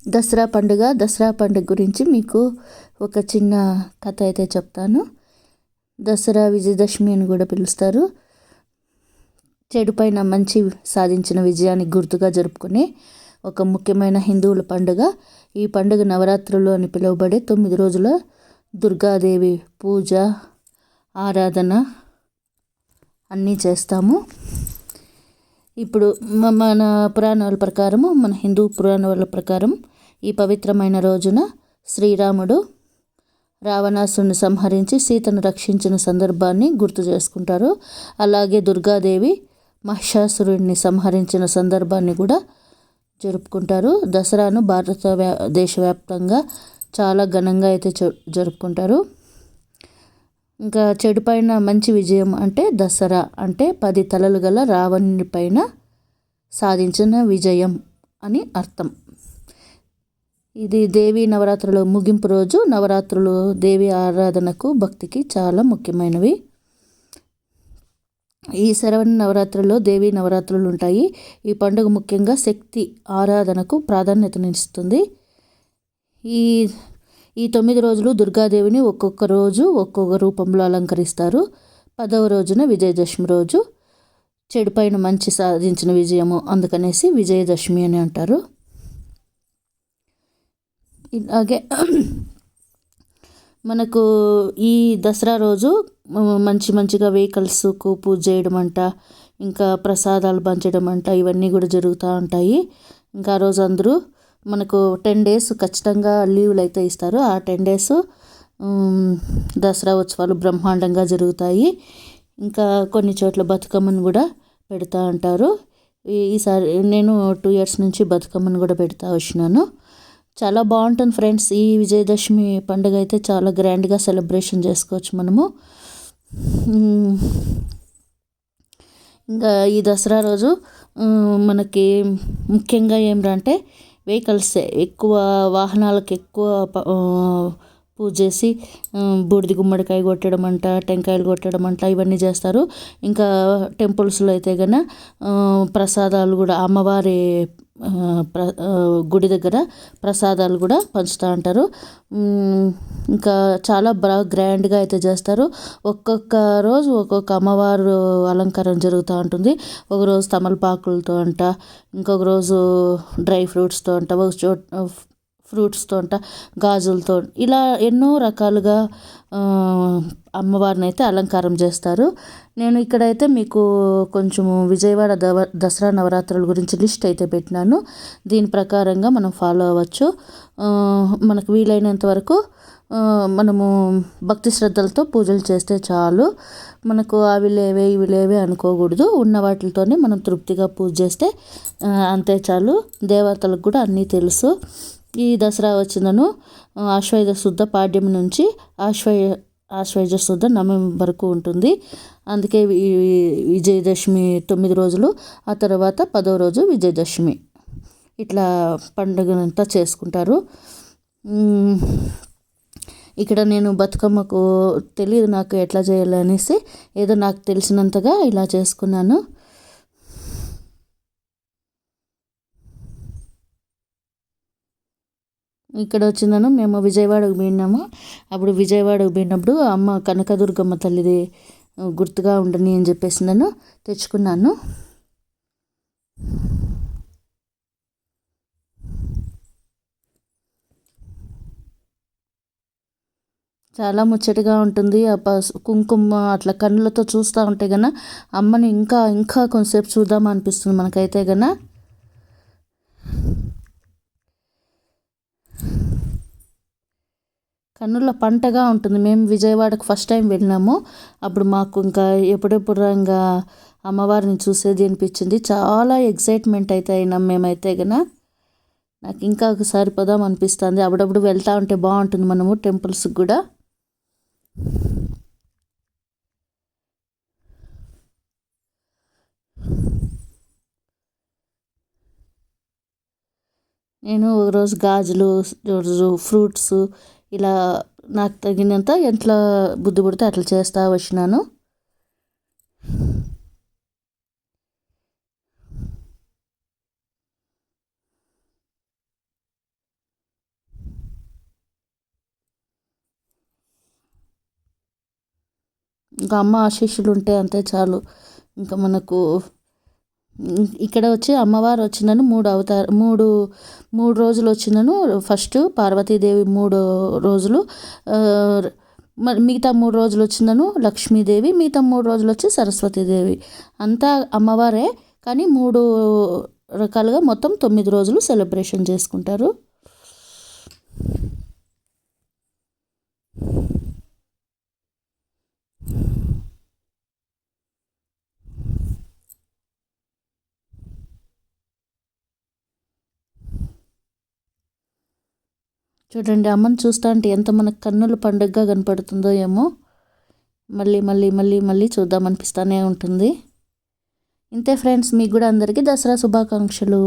దసరా పండుగ గురించి మీకు ఒక చిన్న కథ అయితే చెప్తాను. దసరా విజయదశమి అని కూడా పిలుస్తారు. చెడుపైన మంచి సాధించిన విజయానికి గుర్తుగా జరుపుకునే ఒక ముఖ్యమైన హిందువుల పండుగ. ఈ పండుగ నవరాత్రులు అని పిలువబడే 9 రోజుల దుర్గాదేవి పూజ, ఆరాధన అన్నీ చేస్తాము. ఇప్పుడు మన పురాణాల ప్రకారము, మన హిందూ పురాణాల ప్రకారం ఈ పవిత్రమైన రోజున శ్రీరాముడు రావణాసుని సంహరించి సీతను రక్షించిన సందర్భాన్ని గుర్తు చేసుకుంటారు. అలాగే దుర్గాదేవి మహిషాసురుడిని సంహరించిన సందర్భాన్ని కూడా జరుపుకుంటారు. దసరాను దేశవ్యాప్తంగా చాలా ఘనంగా అయితే జరుపుకుంటారు. ఇంకా చెడు పైన మంచి విజయం అంటే దసరా అంటే 10 తలలు గల రావణుని పైన సాధించిన విజయం అని అర్థం. ఇది దేవీ నవరాత్రుల ముగింపు రోజు. నవరాత్రులు దేవి ఆరాధనకు, భక్తికి చాలా ముఖ్యమైనవి. ఈ శరవణ నవరాత్రుల్లో దేవీ నవరాత్రులు ఉంటాయి. ఈ పండుగ ముఖ్యంగా శక్తి ఆరాధనకు ప్రాధాన్యతనిస్తుంది. ఈ 9 రోజులు దుర్గాదేవిని ఒక్కొక్క రోజు ఒక్కొక్క రూపంలో అలంకరిస్తారు. 10వ రోజున విజయదశమి రోజు చెడుపైన మంచి సాధించిన విజయము, అందుకనేసి విజయదశమి అని అంటారు. ఇలాగే మనకు ఈ దసరా రోజు మంచిగా వెహికల్స్కు పూజ చేయడం అంట, ఇంకా ప్రసాదాలు పంచడం అంట, ఇవన్నీ కూడా జరుగుతూ ఉంటాయి. ఇంకా ఆ రోజు అందరూ మనకు 10 days ఖచ్చితంగా లీవ్లు అయితే ఇస్తారు. ఆ 10 days దసరా ఉత్సవాలు బ్రహ్మాండంగా జరుగుతాయి. ఇంకా కొన్ని చోట్ల బతుకమ్మను కూడా పెడతా ఉంటారు. ఈసారి నేను 2 years నుంచి బతుకమ్మను కూడా పెడతా వచ్చినాను. చాలా బాగుంటుంది ఫ్రెండ్స్. ఈ విజయదశమి పండుగ అయితే చాలా గ్రాండ్గా సెలబ్రేషన్ చేసుకోవచ్చు మనము. ఇంకా ఈ దసరా రోజు మనకి ముఖ్యంగా ఏమిటంటే వెహికల్స్ ఎక్కువ, వాహనాలకు ఎక్కువ పూజ చేసి బూడిద గుమ్మడికాయ కొట్టడం అంట, టెంకాయలు కొట్టడం అంట, ఇవన్నీ చేస్తారు. ఇంకా టెంపుల్స్లో అయితే కన్నా ప్రసాదాలు కూడా అమ్మవారి గుడి దగ్గర ప్రసాదాలు కూడా పంచుతూ ఉంటారు. ఇంకా చాలా బాగా గ్రాండ్గా అయితే చేస్తారు. ఒక్కొక్క రోజు ఒక్కొక్క అమ్మవారు అలంకారం జరుగుతూ ఉంటుంది. ఒకరోజు తమలపాకులతో అంట, ఇంకొక రోజు డ్రై ఫ్రూట్స్తో అంట, ఒక చోట ఫ్రూట్స్తో అంట, గాజులతో, ఇలా ఎన్నో రకాలుగా అమ్మవారిని అయితే అలంకారం చేస్తారు. నేను ఇక్కడైతే మీకు కొంచెము విజయవాడ దసరా నవరాత్రుల గురించి లిస్ట్ అయితే పెట్టినాను. దీని ప్రకారంగా మనం ఫాలో అవ్వచ్చు. మనకు వీలైనంత వరకు మనము భక్తి శ్రద్ధలతో పూజలు చేస్తే చాలు. మనకు అవి లేవే ఇవి లేవే అనుకోకూడదు. ఉన్న వాటితోనే మనం తృప్తిగా పూజ చేస్తే అంతే చాలు. దేవతలకు కూడా అన్నీ తెలుసు. ఈ దసరా వచ్చిందను ఆశ్వయుజ శుద్ధ పాడ్యం నుంచి ఆశ్వయుజ శుద్ధ నవమి వరకు ఉంటుంది. అందుకే విజయదశమి 9 రోజులు, ఆ తర్వాత 10వ రోజు విజయదశమి. ఇట్లా పండుగనంతా చేసుకుంటారు. ఇక్కడ నేను బతుకమ్మకు తెలియదు నాకు ఎట్లా చేయాలనేసి, ఏదో నాకు తెలిసినంతగా ఇలా చేసుకున్నాను. ఇక్కడ వచ్చిందను మేము విజయవాడకు పోయినాము. అప్పుడు విజయవాడకు పోయినప్పుడు అమ్మ కనకదుర్గమ్మ తల్లిది గుర్తుగా ఉండని అని చెప్పేసి నన్ను తెచ్చుకున్నాను. చాలా ముచ్చటగా ఉంటుంది. ఆ కుంకుమ అట్లా కన్నులతో చూస్తూ ఉంటే కన్నా అమ్మని ఇంకా ఇంకా కొంతసేపు చూద్దామా అనిపిస్తుంది మనకైతే కన్నా. కన్నుల పంటగా ఉంటుంది. మేము విజయవాడకు ఫస్ట్ టైం వెళ్ళినాము. అప్పుడు మాకు ఇంకా ఎప్పుడెప్పుడు ఇంకా అమ్మవారిని చూసేది అనిపించింది. చాలా ఎగ్జైట్మెంట్ అయితే అయినాం మేమైతే కన్నా. నాకు ఇంకా ఒకసారి పోదాం అనిపిస్తుంది. అప్పుడప్పుడు వెళ్తూ ఉంటే బాగుంటుంది మనము టెంపుల్స్కి కూడా. నేను ఒకరోజు గాజులు, రోజు ఫ్రూట్స్, ఇలా నాకు తగినంత ఎట్లా బుద్ధి పుడితే అట్లా చేస్తూ వచ్చినాను. ఇంకా అమ్మ ఆశీస్సులు ఉంటే అంతే చాలు. ఇంకా మనకు ఇక్కడ వచ్చి అమ్మవారు వచ్చిందని మూడు రోజులు వచ్చిందను. ఫస్ట్ పార్వతీదేవి 3 రోజులు, మరి మిగతా 3 రోజులు వచ్చిందను లక్ష్మీదేవి, మిగతా 3 రోజులు వచ్చి సరస్వతీదేవి. అంతా అమ్మవారే, కానీ 3 రకాలుగా మొత్తం 9 రోజులు సెలబ్రేషన్ చేసుకుంటారు. చూడండి, అమ్మని చూస్తా అంటే ఎంత మనకు కన్నుల పండుగగా కనపడుతుందో ఏమో. మళ్ళీ మళ్ళీ మళ్ళీ మళ్ళీ చూద్దామనిపిస్తూనే ఉంటుంది. ఇంతే ఫ్రెండ్స్, మీకు కూడా అందరికీ దసరా శుభాకాంక్షలు.